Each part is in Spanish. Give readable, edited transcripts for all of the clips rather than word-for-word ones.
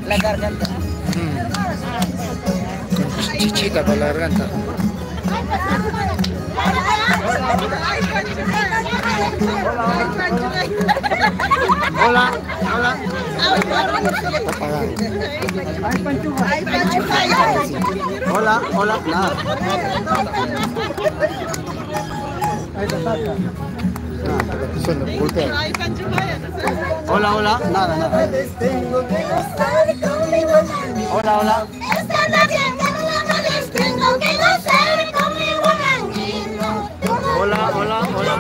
La garganta. Chichita con la garganta. Hola, hola. Hola, hola, nada. Hola, hola, nada, nada. Hola, hola. Esta noche tengo que gozar con mi guanangino. Hola, hola, hola.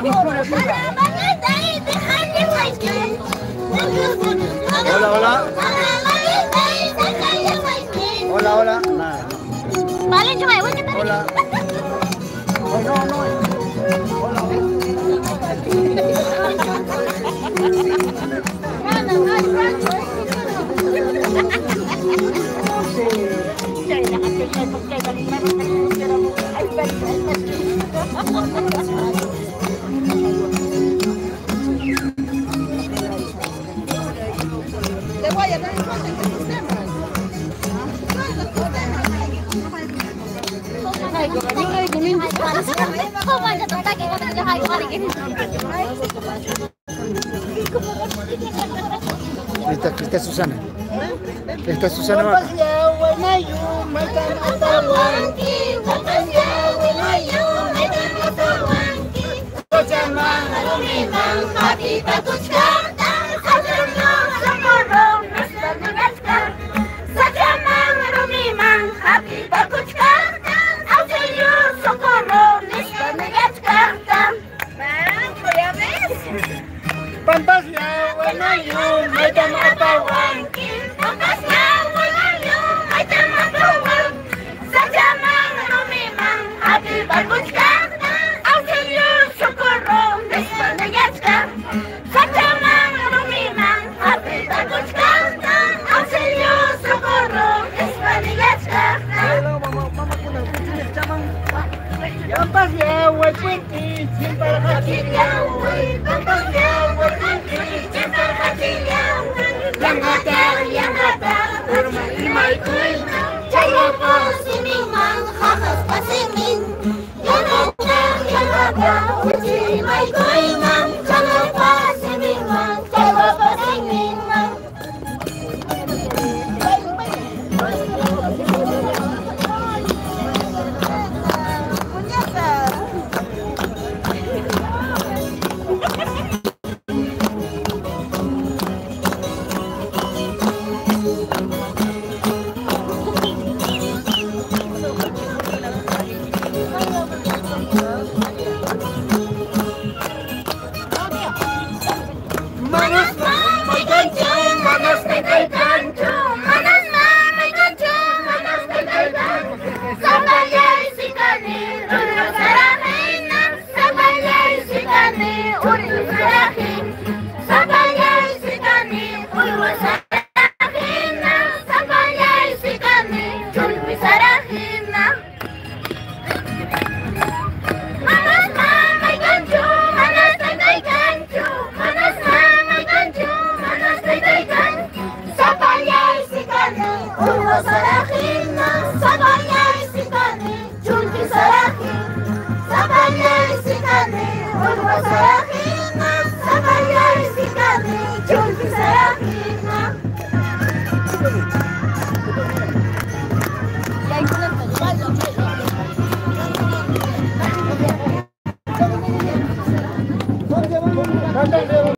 Hola, hola. Hola, hola. Nada. Vale, yo me voy a Hola. No, no, no. Hola. Te voy a dar en cuenta que sistema. Esta es Susana. Esta es Susana Vaca. Sapayay si kani, ulo sa lakin na baila, baila.